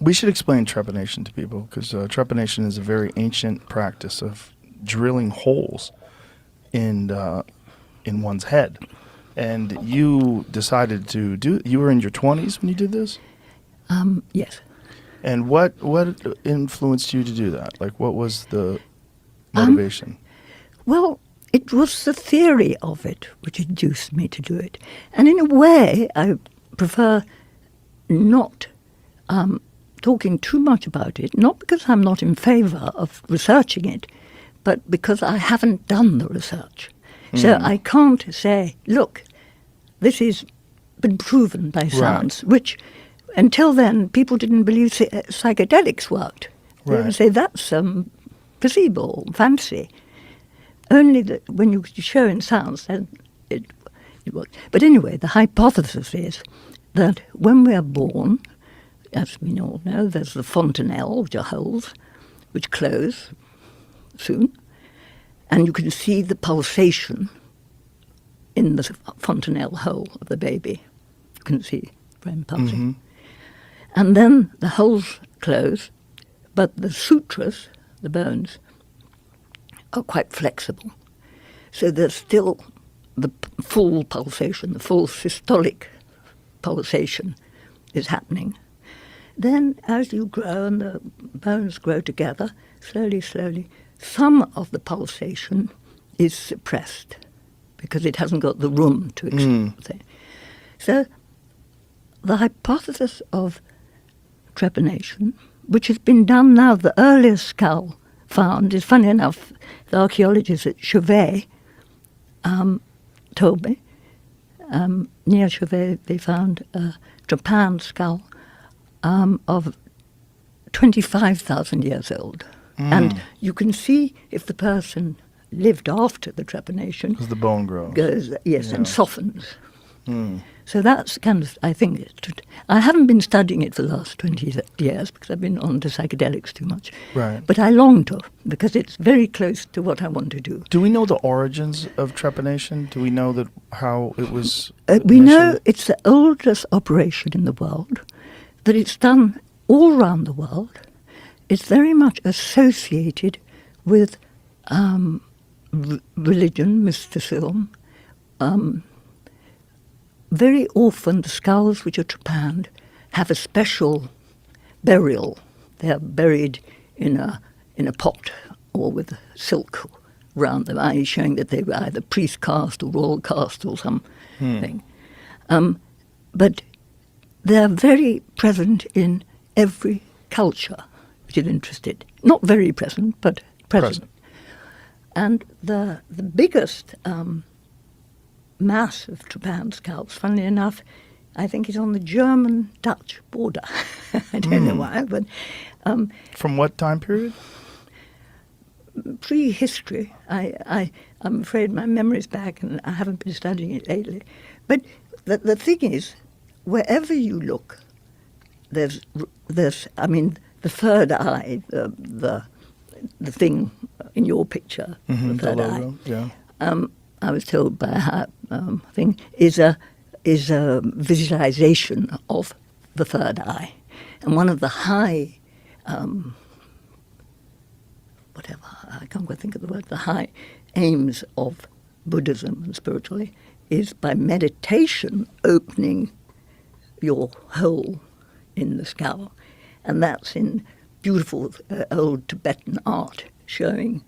We should explain trepanation to people because trepanation is a very ancient practice of drilling holes in one's head. And you decided to you were in your 20s when you did this? Yes. And what influenced you to do that? Like, what was the motivation? Well, it was the theory of it which induced me to do it. And in a way, I prefer not talking too much about it, not because I'm not in favour of researching it, but because I haven't done the research. So I can't say, look, this has been proven by science, which until then people didn't believe psychedelics worked. They would say that's placebo, fancy. Only that when you show in science, then it works. But anyway, the hypothesis is that when we are born, as we all know, there's the fontanelle, which are holes, which close soon. And you can see the pulsation in the fontanelle hole of the baby. You can see brain pulsing. And then the holes close, but the sutras, the bones, are quite flexible. So there's still the full pulsation, the full systolic pulsation is happening. Then as you grow and the bones grow together, slowly, slowly, some of the pulsation is suppressed because it hasn't got the room to explain. So the hypothesis of trepanation, which has been done now, the earliest skull found is, funny enough, the archaeologists at Chauvet told me, near Chauvet they found a Trepan skull of 25,000 years old. And you can see if the person lived after the trepanation. Because the bone grows. And softens. So that's kind of, I think, I haven't been studying it for the last 20 years because I've been on to psychedelics too much. Right. But I long to, because it's very close to what I want to do. Do we know the origins of trepanation? Do we know that how it was we know it's the oldest operation in the world, that it's done all around the world. It's very much associated with religion, mysticism. Very often the skulls which are trepanned have a special burial. They are buried in a pot or with silk around them, i.e. showing that they were either priest caste or royal caste or something. But they're very present in every culture which is interested. Not very present, but present. And the biggest mass of Trepan skulls, funnily enough, I think is on the German-Dutch border. I don't know why, but... From what time period? Prehistory. I'm afraid my memory's back and I haven't been studying it lately. But the thing is, wherever you look, there's I mean, the third eye, the thing in your picture, the third eye. Yeah. I was told by a thing is a visualization of the third eye, and one of the high, whatever I can't quite think of the word, the high aims of Buddhism and spirituality is by meditation opening your hole in the skull, and that's in beautiful old Tibetan art showing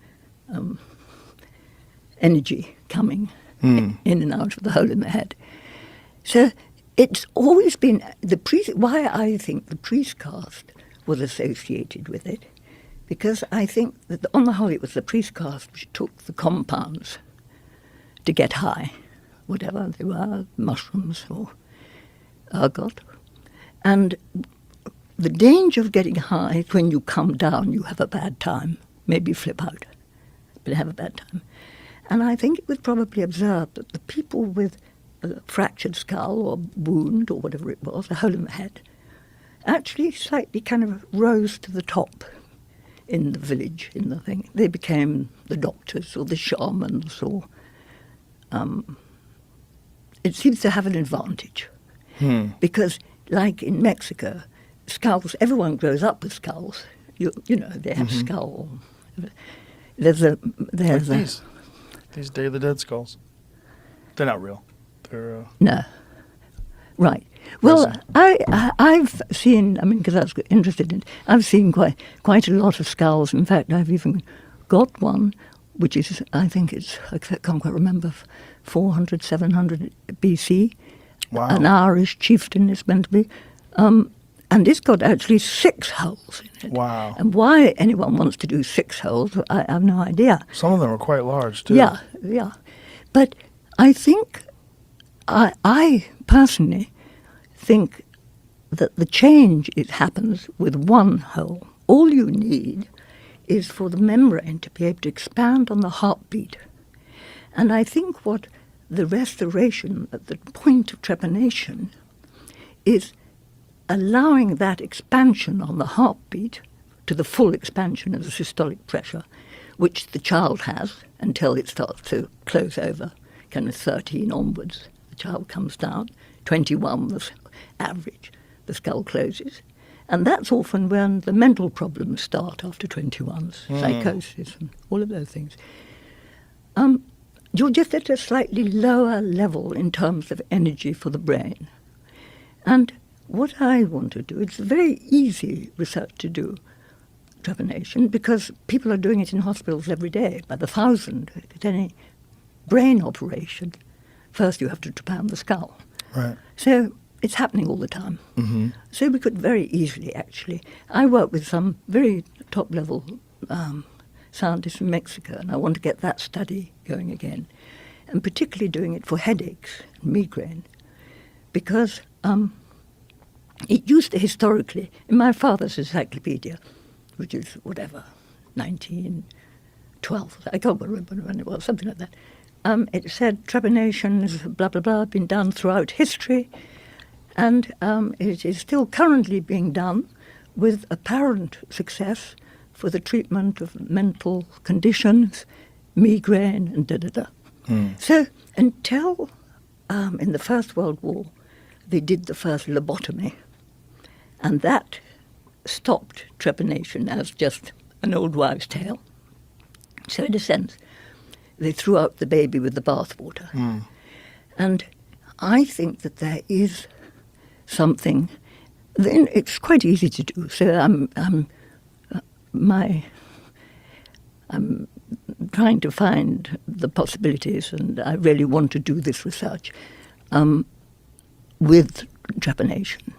energy coming in and out of the hole in the head. So it's always been why I think the priest caste was associated with it, because I think that on the whole it was the priest caste which took the compounds to get high, whatever they were, mushrooms or ergot. And the danger of getting high is when you come down, you have a bad time, maybe flip out, but have a bad time. And I think it was probably observed that the people with a fractured skull or wound or whatever it was, a hole in the head, actually slightly kind of rose to the top in the village, in the thing. They became the doctors or the shamans or... it seems to have an advantage. Because, like in Mexico, skulls. Everyone grows up with skulls. You know, they have skull. There's a these Day of the Dead skulls. They're not real. They're no, right. Well, resin. I've seen. I mean, because I was interested in it, I've seen quite a lot of skulls. In fact, I've even got one, which is, I think I can't quite remember, 400, 700 BC. Wow. An Irish chieftain is meant to be. And it's got actually 6 holes in it. Wow. And why anyone wants to do 6 holes, I have no idea. Some of them are quite large, too. Yeah. But I think, I personally think that the change, it happens with 1 hole. All you need is for the membrane to be able to expand on the heartbeat. And I think what the restoration at the point of trepanation is allowing that expansion on the heartbeat to the full expansion of the systolic pressure, which the child has until it starts to close over, kind of 13 onwards. The child comes down, 21 the average, the skull closes. And that's often when the mental problems start after 21, psychosis and all of those things. You're just at a slightly lower level in terms of energy for the brain. And what I want to do, it's very easy research to do, trepanation, because people are doing it in hospitals every day, by the thousand. At any brain operation, first you have to trepan the skull. Right. So it's happening all the time. Mm-hmm. So we could very easily, actually. I work with some very top-level scientists from Mexico, and I want to get that study going again, and particularly doing it for headaches and migraine, because it used to historically, in my father's encyclopedia, which is whatever, 1912, I can't remember when it was, something like that, it said trepanation is blah, blah, blah, been done throughout history, and it is still currently being done with apparent success for the treatment of mental conditions, migraine, and da-da-da. So until in the First World War, they did the first lobotomy, and that stopped trepanation as just an old wives' tale. So in a sense, they threw out the baby with the bathwater. And I think that there is something, then it's quite easy to do. So I'm trying to find the possibilities, and I really want to do this research with trepanation.